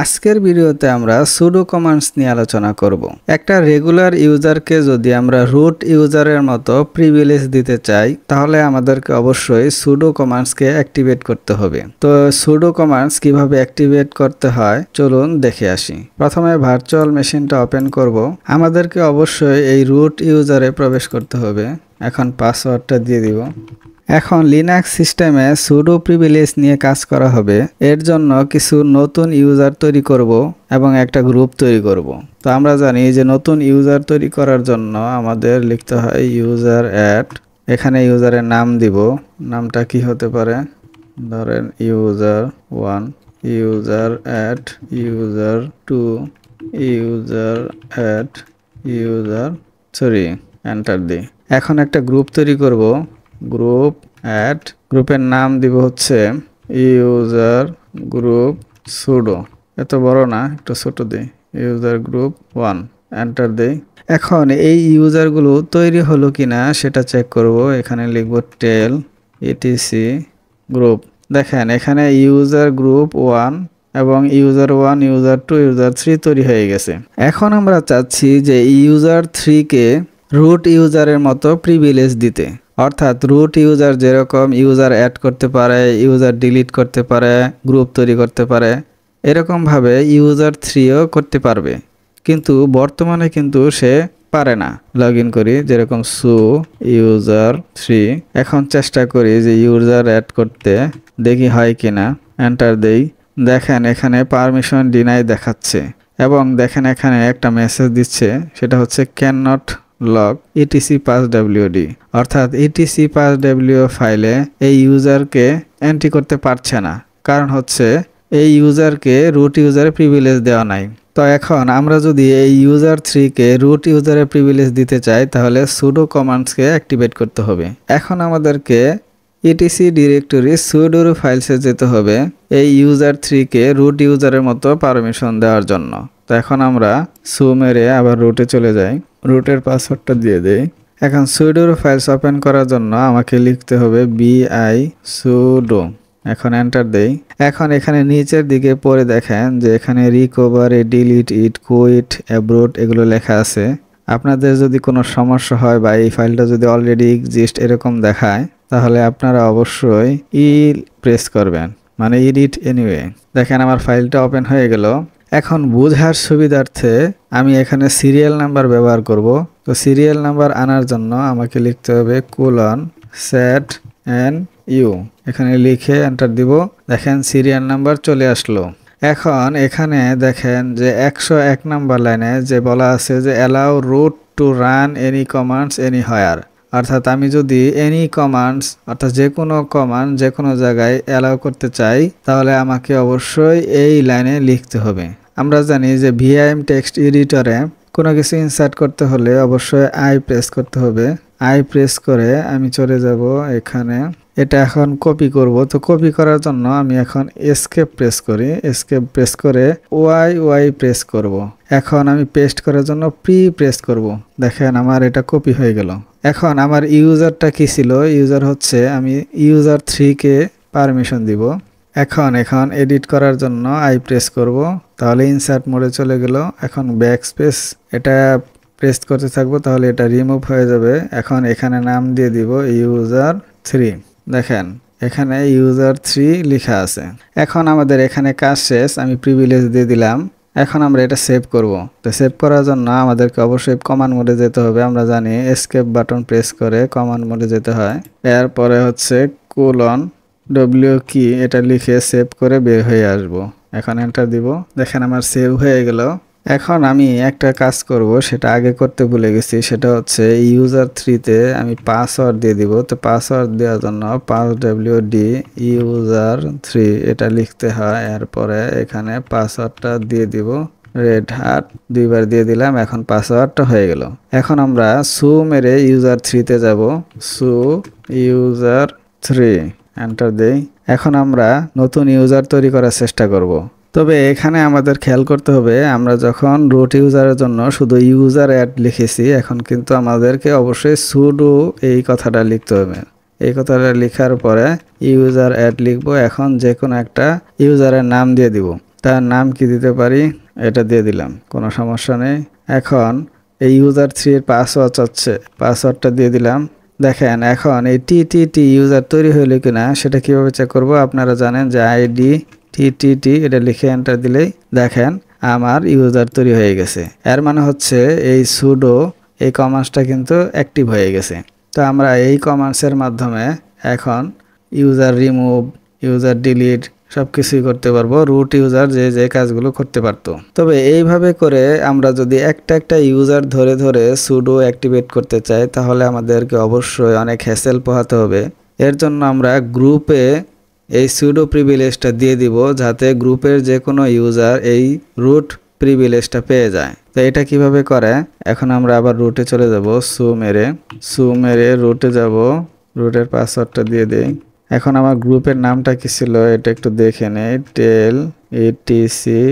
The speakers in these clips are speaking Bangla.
আজকের ভিডিওতে আমরা সুডো কমান্ডস নিয়ে আলোচনা করব। একটা রেগুলার ইউজারকে যদি আমরা রুট ইউজারের মতো প্রিভিলেজ দিতে চাই তাহলে আমাদেরকে অবশ্যই সুডো কমান্ডসকে অ্যাক্টিভেট করতে হবে। তো সুডো কমান্ডস কিভাবে অ্যাক্টিভেট করতে হয় চলুন দেখে আসি। প্রথমে ভার্চুয়াল মেশিনটা ওপেন করব। আমাদেরকে অবশ্যই এই রুট ইউজারে প্রবেশ করতে হবে। এখন পাসওয়ার্ডটা দিয়ে দিব। এখন লিনাক্স সিস্টেমে সুডো প্রিভিলেজ নিয়ে কাজ করা হবে। এর জন্য কিছু নতুন ইউজার তৈরি করব এবং একটা গ্রুপ তৈরি করব। তো আমরা জানি যে নতুন ইউজার তৈরি করার জন্য আমাদের লিখতে হয় ইউজার অ্যাড। এখানে ইউজারের নাম দিব। নামটা কি হতে পারে? ধরেন user 1, user add, user 2, user add, user 3। Enter দিই। এখন একটা গ্রুপ তৈরি করব। গ্রুপ অ্যাড, গ্রুপের নাম দিব হচ্ছে ইউজার গ্রুপ সুডো। এত বড় না, একটু ছোট দিই। User group 1। এন্টার দেই। এখন এই ইউজারগুলো তৈরি হলো কিনা সেটা চেক করব। এখানে লিখব টেল ইটিসি গ্রুপ। দেখেন এখানে ইউজার গ্রুপ 1 এবং ইউজার 1, ইউজার 2, ইউজার 3 তৈরি হয়ে গেছে। এখন আমরা চাচ্ছি যে ইউজার 3 কে রুট ইউজারের মতো প্রিভিলেজ দিতে। অর্থাৎ রুট ইউজার যেরকম ইউজার অ্যাড করতে পারে, ইউজার ডিলিট করতে পারে, গ্রুপ তৈরি করতে পারে, এরকমভাবে ইউজার 3ও করতে পারবে। কিন্তু বর্তমানে কিন্তু সে পারে না। লগ ইন করি, যেরকম সু ইউজার 3। এখন চেষ্টা করি যে ইউজার অ্যাড করতে, দেখি হয় কিনা। এন্টার দেই। দেখেন এখানে পারমিশন ডিনাই দেখাচ্ছে এবং দেখেন এখানে একটা মেসেজ দিচ্ছে, সেটা হচ্ছে can not log etc passwd। অর্থাৎ ইটিসি passwd ফাইলে এই ইউজারকে এন্ট্রি করতে পারছে না, কারণ হচ্ছে এই ইউজারকে রুট ইউজারে প্রিভিলেজ দেওয়া নাই। তো এখন আমরা যদি এই ইউজার 3 কে রুট ইউজারে প্রিভিলেজ দিতে চাই তাহলে সুডো কমান্ডসকে অ্যাক্টিভেট করতে হবে। এখন আমাদেরকে ইটিসি ডিরেক্টরি সুডো ফাইলসে যেতে হবে এই ইউজার 3 কে রুট ইউজারের মতো পারমিশন দেওয়ার জন্য। তো এখন আমরা সু মেরে আবার রুটে চলে যাই। রুটের পাসওয়ার্ডটা দিয়ে দেই। এখন সুডো ফাইলস ওপেন করার জন্য আমাকে লিখতে হবে bi sudo। এখন এন্টার দেই। এখন এখানে নিচের দিকে পড়ে দেখেন যে এখানে রিকভার, ডিলিট, ইট, কুইট, অ্যাব্রোট এগুলো লেখা আছে। আপনাদের যদি কোনো সমস্যা হয় বা এই ফাইলটা যদি অলরেডি এক্সিস্ট এরকম দেখায় তাহলে আপনারা অবশ্যই প্রেস করবেন, মানে এডিট এনিওয়ে। দেখেন আমার ফাইলটা ওপেন হয়ে গেল। এখন বোঝার সুবিধার্থে আমি এখানে সিরিয়াল নাম্বার ব্যবহার করব। তো সিরিয়াল নাম্বার আনার জন্য আমাকে লিখতে হবে set NU। এখানে লিখে এন্টার দিব। দেখেন সিরিয়াল নাম্বার চলে আসলো। এখন এখানে দেখেন যে 101 নাম্বার লাইনে যে বলা আছে যে allow root to run any commands anywhere. অর্থাৎ আমি যদি এনি কমান্ডস অর্থাৎ যে কোনো কমান্ড যে কোনো জায়গায় অ্যালাউ করতে চাই তাহলে আমাকে অবশ্যই এই লাইনে লিখতে হবে। আমরা জানি যে ভিএম টেক্সট এডিটরে কোনো কিছু ইনসার্ট করতে হলে অবশ্যই আই প্রেস করতে হবে। আই প্রেস করে আমি চলে যাব এখানে। এটা এখন কপি করব। তো কপি করার জন্য আমি এখন এসকেপ প্রেস করি। এসকেপ প্রেস করে ওয়াই প্রেস করব। এখন আমি পেস্ট করার জন্য প্রেস করব। দেখেন আমার এটা কপি হয়ে গেল। এখন আমার ইউজারটা কি ছিল? ইউজার হচ্ছে আমি ইউজার 3 কে পারমিশন দিব। এখন এডিট করার জন্য আই প্রেস করব। তাহলে ইনসার্ট মোডে চলে গেল। এখন ব্যাকস্পেস এটা প্রেস করতে থাকবো, তাহলে এটা রিমুভ হয়ে যাবে। এখন এখানে নাম দিয়ে দিব ইউজার 3। দেখেন এখানে ইউজার 3 লেখা আছে। এখন আমাদের এখানে কাজ শেষ। আমি প্রিভিলেজ দিয়ে দিলাম। এখন আমরা এটা সেভ করব। তো সেভ করার জন্য আমাদেরকে অবশ্যই কমান্ড মোডে যেতে হবে। আমরা জানি এসকেপ বাটন প্রেস করে কমান্ড মোডে যেতে হয়। এরপরে হচ্ছে W কি এটা লিখে সেভ করে বের হয়ে আসব। এখন এন্টার দিব। দেখেন আমার সেভ হয়ে গেল। এখন আমি একটা কাজ করব, সেটা আগে করতে ভুলে গেছি। সেটা হচ্ছে ইউজার 3 তে আমি পাসওয়ার্ড দিয়ে দিব। তো পাসওয়ার্ড দেওয়ার জন্য passwd ইউজার 3 এটা লিখতে হয়। এরপরে এখানে পাসওয়ার্ডটা দিয়ে দিব। রেড হার্ট 2 বার দিয়ে দিলাম। এখন পাসওয়ার্ডটা হয়ে গেল। এখন আমরা সু মেরে ইউজার 3 তে যাব। সু ইউজার 3 এন্টার দেই। এখন আমরা নতুন ইউজার তৈরি করার চেষ্টা করব। তবে এখানে আমাদের খেয়াল করতে হবে, আমরা যখন রুট ইউজারের জন্য শুধু ইউজার অ্যাড লিখেছি, এখন কিন্তু আমাদেরকে অবশ্যই সুডো এই কথাটা লিখতে হবে। এই কথাটা লেখার পরে ইউজার অ্যাড লিখব। এখন যে কোনো একটা ইউজারের নাম দিয়ে দিব। তার নাম কি দিতে পারি, এটা দিয়ে দিলাম, কোনো সমস্যা নেই। এখন এই ইউজার 3 এর পাসওয়ার্ড চাচ্ছে, পাসওয়ার্ডটা দিয়ে দিলাম। দেখেন এখন এই টি ইউজার তৈরি হইলো কিনা সেটা কিভাবে চেক করব। আপনারা জানেন যে আইডি টি এটা লিখে এন্টার দিলেই দেখেন আমার ইউজার তৈরি হয়ে গেছে। এর মানে হচ্ছে এই সুডো এই কমান্ডসটা কিন্তু অ্যাক্টিভ হয়ে গেছে। তো আমরা এই কমান্ডসের মাধ্যমে এখন ইউজার রিমুভ, ইউজার ডিলিট সব কিছুই করতে পারবো। রুট ইউজার যে কাজগুলো করতে পারতো। তবে এইভাবে করে আমরা যদি একটা ইউজার ধরে ধরে সুডো অ্যাক্টিভেট করতে চাই তাহলে আমাদেরকে অবশ্যই অনেক হ্যাসেল পোহাতে হবে। এর জন্য আমরা গ্রুপে এই সুডো প্রিভিলেজটা দিয়ে দিব, যাতে গ্রুপের যে কোনো ইউজার এই রুট প্রিভিলেজটা পেয়ে যায়। তো এটা কিভাবে করে, এখন আমরা আবার রুটে চলে যাব, সু মেরে রুটে যাব, রুটের পাসওয়ার্ডটা দিয়ে দেই। এখন আমার গ্রুপের নামটা কি ছিল এটা একটু দেখে নেই, টেল ইটিসি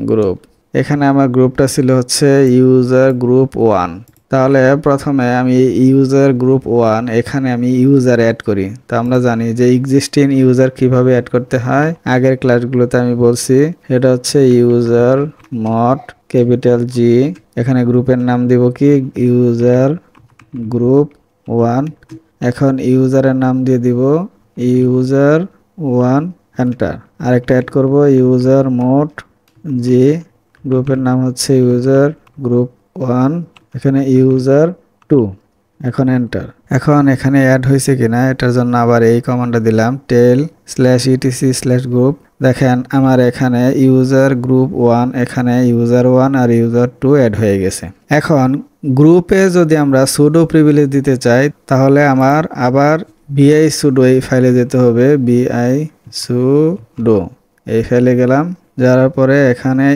গ্রুপ। এখানে আমার গ্রুপটা ছিল হচ্ছে ইউজার গ্রুপ 1। তাহলে প্রথমে আমি ইউজার গ্রুপ 1 এখানে আমি ইউজার অ্যাড করি। তো আমরা জানি যে এক্সিস্টিং ইউজার কিভাবে অ্যাড করতে হয়, আগের ক্লাসগুলোতে আমি বলছি। এটা হচ্ছে ইউজার মড ক্যাপিটাল জি, এখানে গ্রুপের নাম দিব কি ইউজার গ্রুপ 1। এখন ইউজারের নাম দিয়ে দিব ইউজার 1 এন্টার। আরেকটা অ্যাড করব ইউজার মোড জি, গ্রুপের নাম হচ্ছে ইউজার গ্রুপ 1, এখানে ইউজার 2, এখন এন্টার। এখন এখানে অ্যাড হয়েছে কিনা এটার জন্য আবার এই কমান্ডটা দিলাম tel/etc/group। দেখেন আমার এখানে ইউজার গ্রুপ 1, এখানে ইউজার 1 আর ইউজার 2 অ্যাড হয়ে গেছে। এখন গ্রুপে যদি আমরা সুডো প্রিভিলেজ দিতে চাই তাহলে আমার আবার bi sudo এই ফাইলে যেতে হবে, bi sudo এই ফাইলে গেলাম, যাওয়ার পরে এখানে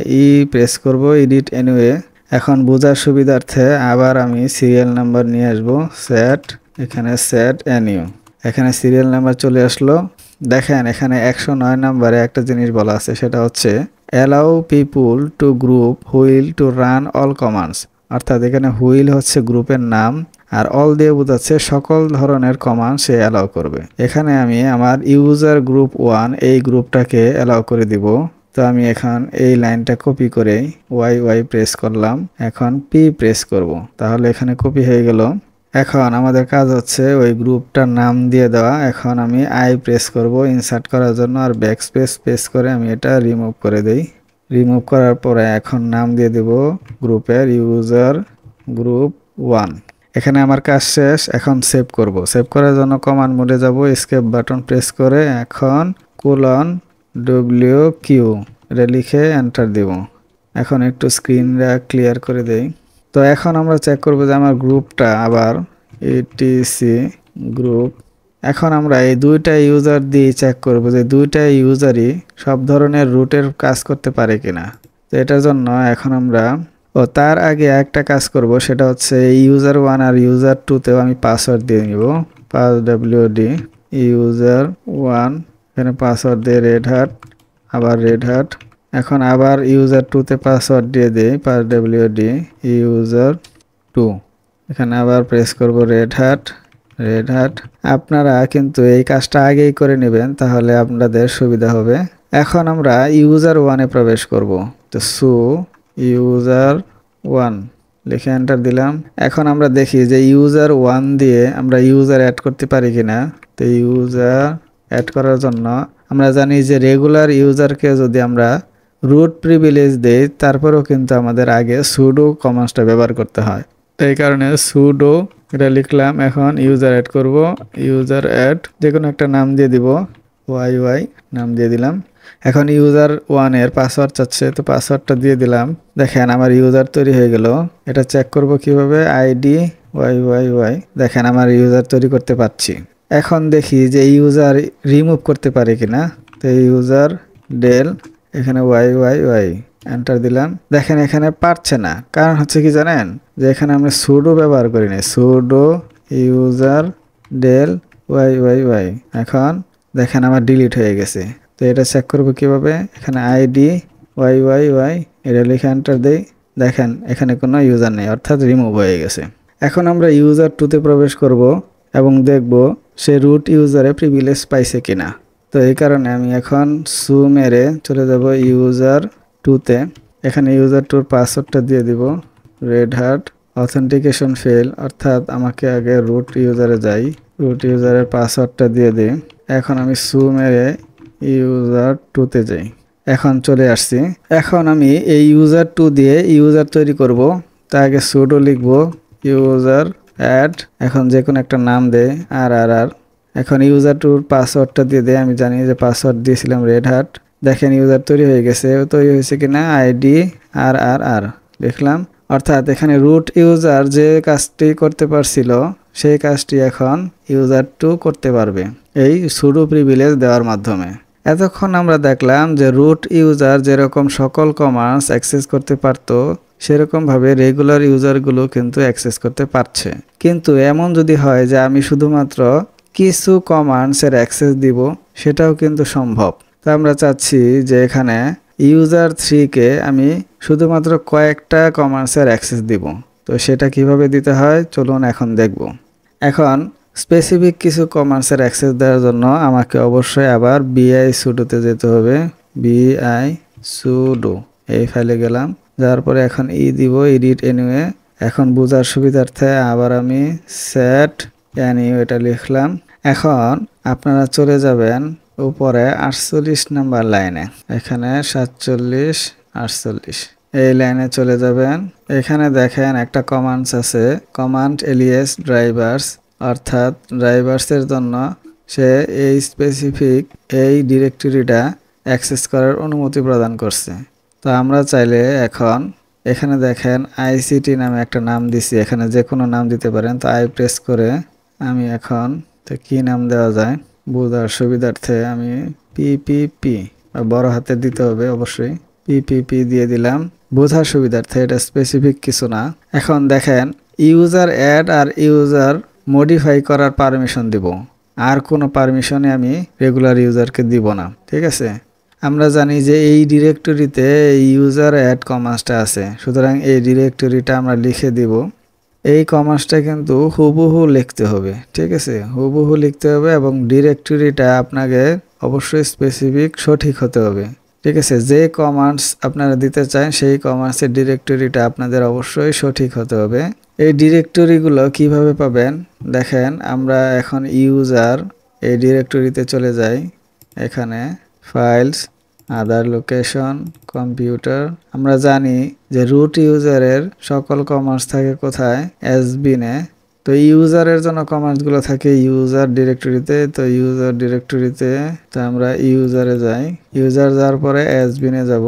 প্রেস করব, এডিট এনিওয়ে। এখন বোঝার সুবিধার্থে আবার আমি সিরিয়াল নাম্বার নিয়ে আসবো, সেট, এখানে সেট এনিউ, এখানে সিরিয়াল নাম্বার চলে আসলো। দেখেন এখানে 109 নম্বরে একটা জিনিস বলা আছে, সেটা হচ্ছে allow people to group wheel to run all commands. অর্থাৎ এখানে হুইল হচ্ছে গ্রুপের নাম আর অল দিয়ে বোঝাচ্ছে সকল ধরনের কমান্ড সে অ্যালাউ করবে। এখানে আমি আমার ইউজার গ্রুপ 1 এই গ্রুপটাকে অ্যালাউ করে দিব। তো আমি এখন এই লাইনটা কপি করে ওয়াই প্রেস করলাম, এখন পি প্রেস করব, তাহলে এখানে কপি হয়ে গেল। এখন আমাদের কাজ হচ্ছে ওই গ্রুপটার নাম দিয়ে দেওয়া। এখন আমি আই প্রেস করব ইনসার্ট করার জন্য, আর ব্যাকস্পেস প্রেস করে আমি এটা রিমুভ করে দেই। রিমুভ করার পরে এখন নাম দিয়ে দেব গ্রুপের ইউজার গ্রুপ 1। এখানে আমার কাজ শেষ, এখন সেভ করব। সেভ করার জন্য কমান্ড মোডে যাব, এসকেপ বাটন প্রেস করে এখন :WQ এটা লিখে এন্টার দেব। এখন একটু স্ক্রিনটা ক্লিয়ার করে দেই। তো এখন আমরা চেক করব যে আমার গ্রুপটা আবার ইটিসি গ্রুপ। এখন আমরা এই দুইটা ইউজার দিয়ে চেক করব যে দুইটা ইউজারই সব ধরনের রুটের কাজ করতে পারে কিনা। তো এটার জন্য এখন আমরা তার আগে একটা কাজ করব, সেটা হচ্ছে ইউজার 1 আর ইউজার 2 তেও আমি পাসওয়ার্ড দিয়ে নিব, passwd ইউজার 1, এখানে পাসওয়ার্ড দিয়ে রেডহাট, আবার রেডহাট। এখন আবার ইউজার 2 তে পাসওয়ার্ড দিয়ে দেই passwd ইউজার 2, এখানে আবার প্রেস করব রেডহাট। আপনারা কিন্তু এই কাজটা আগেই করে নেবেন, তাহলে আপনাদের সুবিধা হবে। এখন আমরা ইউজার 1 এ প্রবেশ করব। তো সু ইউজার 1 লিখে এন্টার দিলাম। এখন আমরা দেখি যে ইউজার 1 দিয়ে আমরা ইউজার অ্যাড করতে পারি কিনা। তো ইউজার অ্যাড করার জন্য আমরা জানি যে রেগুলার ইউজারকে যদি আমরা রুট প্রিভিলেজ দেই তারপরেও কিন্তু আমাদের আগে সুডো কমান্ডটা ব্যবহার করতে হয়। তো এই কারণে সুডো এটা লিখলাম। এখন ইউজার অ্যাড করব, ইউজার অ্যাড যে কোনো একটা নাম দিয়ে দিব, ওয়াই নাম দিয়ে দিলাম। এখন ইউজার 1 এর পাসওয়ার্ড চাচ্ছে, তো পাসওয়ার্ডটা দিয়ে দিলাম। দেখেন আমার ইউজার তৈরি হয়ে গেল। এটা চেক করব কিভাবে, আইডি ওয়াই, দেখেন আমার ইউজার তৈরি করতে পারছি। এখন দেখি যে ইউজার রিমুভ করতে পারে কিনা। তো ইউজার ডেল, এখানে ওয়াই এন্টার দিলাম। দেখেন এখানে পারছে না, কারণ হচ্ছে কি জানেন, যে এখানে আমরা সুডো ব্যবহার করি না, সুডো ইউজার ডেল ওয়াই। এখন দেখেন আমার ডিলিট হয়ে গেছে। তো এটা চেক করবো কিভাবে, এখানে আইডি ওয়াই এটা লিখে এন্টার দেই। দেখেন এখানে কোনো ইউজার নেই, অর্থাৎ রিমুভ হয়ে গেছে। এখন আমরা ইউজার 2 তে প্রবেশ করব এবং দেখব সে রুট ইউজারে প্রিভিলেজ পাইছে কিনা। তো এই কারণে আমি এখন সু মেরে চলে যাব ইউজার 2-তে। এখানে ইউজার 2-র পাসওয়ার্ডটা দিয়ে দিব রেড হ্যাট অথেন্টিকেশন ফেল, অর্থাৎ আমাকে আগে রুট ইউজারে যাই, রুট ইউজারের পাসওয়ার্ডটা দিয়ে দিই। এখন আমি সু মেরে ইউজার 2-তে যাই। এখন চলে আসছি। এখন আমি এই ইউজার 2 দিয়ে ইউজার তৈরি করব। তার আগে সুডো লিখব ইউজার অ্যাড, এখন যে কোনো একটা নাম দে আর। এখন ইউজার 2-র পাসওয়ার্ডটা দিয়ে দেয়। আমি জানি যে পাসওয়ার্ড দিয়েছিলাম রেড হ্যাট। দেখেন ইউজার তৈরি হয়ে গেছে, তৈরি হয়েছে কিনা আইডি আর লিখলাম। অর্থাৎ এখানে রুট ইউজার যে কাজটি করতে পারছিল সেই কাজটি এখন ইউজার 2 করতে পারবে এই সুডো প্রিভিলেজ দেওয়ার মাধ্যমে। এতক্ষণ আমরা দেখলাম যে রুট ইউজার যেরকম সকল কমান্ডস অ্যাক্সেস করতে পারত, সেরকমভাবে রেগুলার ইউজারগুলো কিন্তু অ্যাক্সেস করতে পারছে। কিন্তু এমন যদি হয় যে আমি শুধুমাত্র কিছু কমান্ডসের অ্যাক্সেস দিব, সেটাও কিন্তু সম্ভব। তো আমরা চাচ্ছি যে এখানে ইউজার 3-কে আমি শুধুমাত্র কয়েকটা কমান্ডসের অ্যাক্সেস দিব। তো সেটা কিভাবে দিতে হয় চলুন এখন দেখব। এখন স্পেসিফিক কিছু কমান্ডসের অ্যাক্সেস দেওয়ার জন্য আমাকে অবশ্যই আবার বিআই সুডোতে যেতে হবে। বিআই সুডো এই ফাইলে গেলাম, যাওয়ার পরে এখন দিব এডিট এনিওয়ে। এখন বোঝার সুবিধার্থে আবার আমি সেট এনিও এটা লিখলাম। এখন আপনারা চলে যাবেন উপরে 48 নাম্বার লাইনে, এখানে 47 48 এই লাইনে চলে যাবেন। এখানে দেখেন একটা কমান্ডস আছে, কমান্ড এলিয়াস ড্রাইভার্স, অর্থাৎ ড্রাইভার্সের জন্য সে এই স্পেসিফিক এই ডিরেক্টরিটা অ্যাক্সেস করার অনুমতি প্রদান করছে। তো আমরা চাইলে এখন এখানে দেখেন আইসিটি নামে একটা নাম দিছি, এখানে যে কোনো নাম দিতে পারেন। তো আই প্রেস করে আমি এখন তো কি নাম দেওয়া যায় বোঝার সুবিধার্থে আমি পিপিপি বড় হাতে দিতে হবে অবশ্যই, পিপিপি দিয়ে দিলাম বোঝার সুবিধার্থে, এটা স্পেসিফিক কিছু না। এখন দেখেন ইউজার অ্যাড আর ইউজার মডিফাই করার পারমিশন দিব, আর কোনো পারমিশনে আমি রেগুলার ইউজারকে দিব না। ঠিক আছে, আমরা জানি যে এই ডিরেক্টরিতে ইউজার অ্যাড কমান্ডসটা আছে, সুতরাং এই ডিরেক্টরিটা আমরা লিখে দিব। এই কমান্ডসটা কিন্তু হুবহু লিখতে হবে। ঠিক আছে, হুবহু লিখতে হবে এবং ডিরেক্টরিটা আপনাকে অবশ্যই স্পেসিফিক সঠিক হতে হবে। ঠিক আছে, যে কমান্ডস আপনারা দিতে চান সেই কমান্ডসের ডিরেক্টরিটা আপনাদের অবশ্যই সঠিক হতে হবে। এই ডিরেক্টরিগুলো কিভাবে পাবেন দেখেন, আমরা এখন ইউজার এই ডিরেক্টরিতে চলে যাই। এখানে ফাইলস, আদার লোকেশন, কম্পিউটার। আমরা জানি যে রুট ইউজারের সকল কমান্ডস থাকে কোথায়, এসবিনে। তো ইউজারের জন্য কমান্ডসগুলো থাকে ইউজার ডিরেক্টরিতে। তো ইউজার ডিরেক্টরিতে তো আমরা ইউজারে যাই, ইউজার যাওয়ার পরে এসবিনে যাব।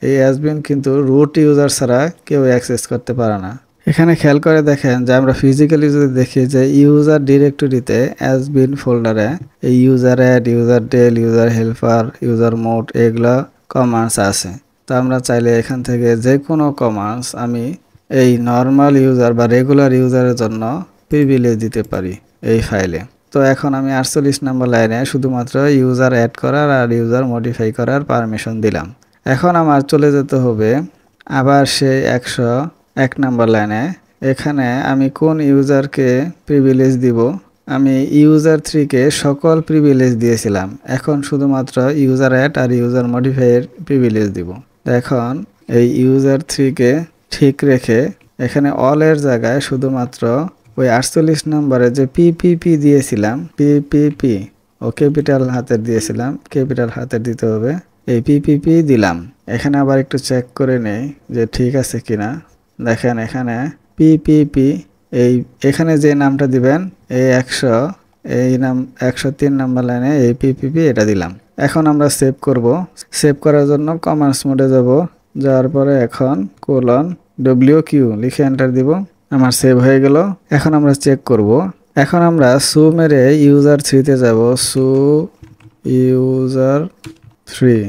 এই এসবিন কিন্তু রুট ইউজার ছাড়া কেউ অ্যাক্সেস করতে পারে না। এখানে খেয়াল করে দেখেন যে আমরা ফিজিক্যালি যদি দেখি যে ইউজার ডিরেক্টরিতে এসবিন ফোল্ডারে এই user add, user del, user helper, user mod এগুলো কমান্ডস আছে। তো আমরা চাইলে এখান থেকে যে কোনো কমান্ডস আমি এই নর্মাল ইউজার বা রেগুলার ইউজারের জন্য প্রিভিলেজ দিতে পারি এই ফাইলে। তো এখন আমি 48 নম্বর লাইনে শুধুমাত্র ইউজার অ্যাড করার আর ইউজার মডিফাই করার পারমিশন দিলাম। এখন আমার চলে যেতে হবে আবার সেই 101 নম্বর লাইনে। এখানে আমি কোন ইউজারকে প্রিভিলেজ দিব, আমি ইউজার 3-কে সকল প্রিভিলেজ দিয়েছিলাম, এখন শুধুমাত্র ইউজার অ্যাড আর ইউজার মডিফাইয়ের প্রিভিলেজ দিব। এখন এই ইউজার 3-কে ঠিক রেখে এখানে অলের জায়গায় শুধুমাত্র ওই 48 নম্বরে যে পিপিপি দিয়েছিলাম, পিপিপি ও ক্যাপিটাল হাতের দিয়েছিলাম, ক্যাপিটাল হাতের দিতে হবে, এই পিপিপি দিলাম। এখানে আবার একটু চেক করে নেই যে ঠিক আছে কিনা। দেখেন এখানে পিপিপি এই এখানে যে নামটা দিবেন এই 100 এই নাম 103 নাম্বার লাইনে এই পিপিপি এটা দিলাম। এখন আমরা সেভ করব। সেভ করার জন্য কমান্ডস মোডে যাব, যাওয়ার পরে এখন :WQ লিখে এন্টার দিব। আমার সেভ হয়ে গেল। এখন আমরা চেক করব। এখন আমরা সু মেরে ইউজার 3-তে যাব, সু ইউজার 3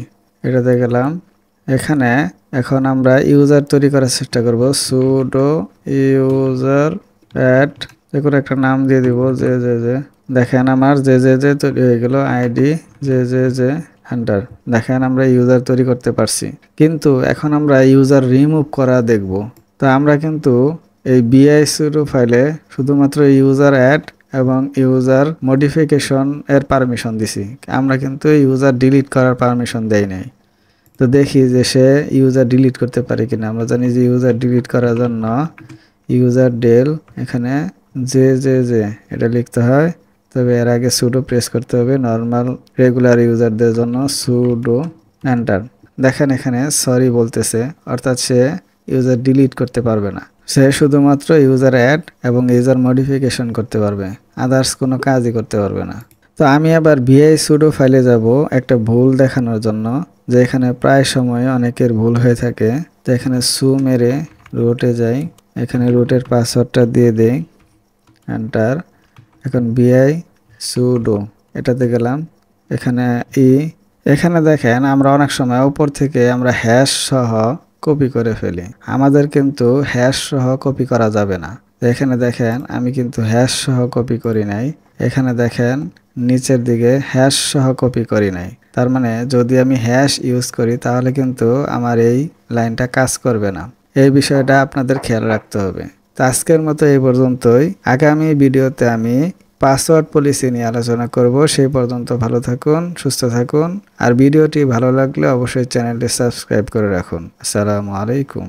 এটাতে গেলাম। এখানে এখন আমরা ইউজার তৈরি করার চেষ্টা করব, সুডো ইউজার অ্যাড যে কোনো একটা নাম দিয়ে দিব, যে দেখেন আমার যে তৈরি হয়ে গেল, আইডি যে এন্টার। দেখেন আমরা ইউজার তৈরি করতে পারছি। কিন্তু এখন আমরা ইউজার রিমুভ করা দেখব। তো আমরা কিন্তু এই বিআই সুডো ফাইলে শুধুমাত্র ইউজার অ্যাড এবং ইউজার মডিফিকেশন এর পারমিশন দিছি। আমরা কিন্তু ইউজার ডিলিট করার পারমিশন দেই নাই। তো দেখি যে সে ইউজার ডিলিট করতে পারে কিনা। আমরা জানি যে ইউজার ডিলিট করার জন্য ইউজার ডেল এখানে যে এটা লিখতে হয়, তবে এর আগে সুডো প্রেস করতে হবে। নর্মাল রেগুলার ইউজারদের জন্য সুডো এন্টার। দেখেন এখানে সরি বলতেছে, অর্থাৎ সে ইউজার ডিলিট করতে পারবে না। সে শুধুমাত্র ইউজার অ্যাড এবং ইউজার মডিফিকেশন করতে পারবে, আদার্স কোনো কাজই করতে পারবে না। তো আমি আবার ভিআই সুডো ফাইলে যাব একটা ভুল দেখানোর জন্য, যে এখানে প্রায় সময় অনেকের ভুল হয়ে থাকে। তো এখানে সু মেরে রুটে যাই, এখানে রুটের পাসওয়ার্ডটা দিয়ে দেই, এন্টার। এখন ভিআই সুডো এটাতে গেলাম, এখানে এখানে দেখেন আমরা অনেক সময় উপর থেকে আমরা হ্যাশ সহ কপি করে ফেলি। আমাদের কিন্তু হ্যাশ সহ কপি করা যাবে না। এখানে দেখেন আমি কিন্তু হ্যাশ সহ কপি করি নাই। এখানে দেখেন নিচের দিকে হ্যাশ সহ কপি করি নাই। তার মানে যদি আমি হ্যাশ ইউজ করি তাহলে কিন্তু আমার এই লাইনটা কাজ করবে না। এই বিষয়টা আপনাদের খেয়াল রাখতে হবে। তো আজকের মতো এই পর্যন্তই। আগামী ভিডিওতে আমি পাসওয়ার্ড পলিসি নিয়ে আলোচনা করব। সেই পর্যন্ত ভালো থাকুন, সুস্থ থাকুন। আর ভিডিওটি ভালো লাগলে অবশ্যই চ্যানেলটি সাবস্ক্রাইব করে রাখুন। আসসালামু আলাইকুম।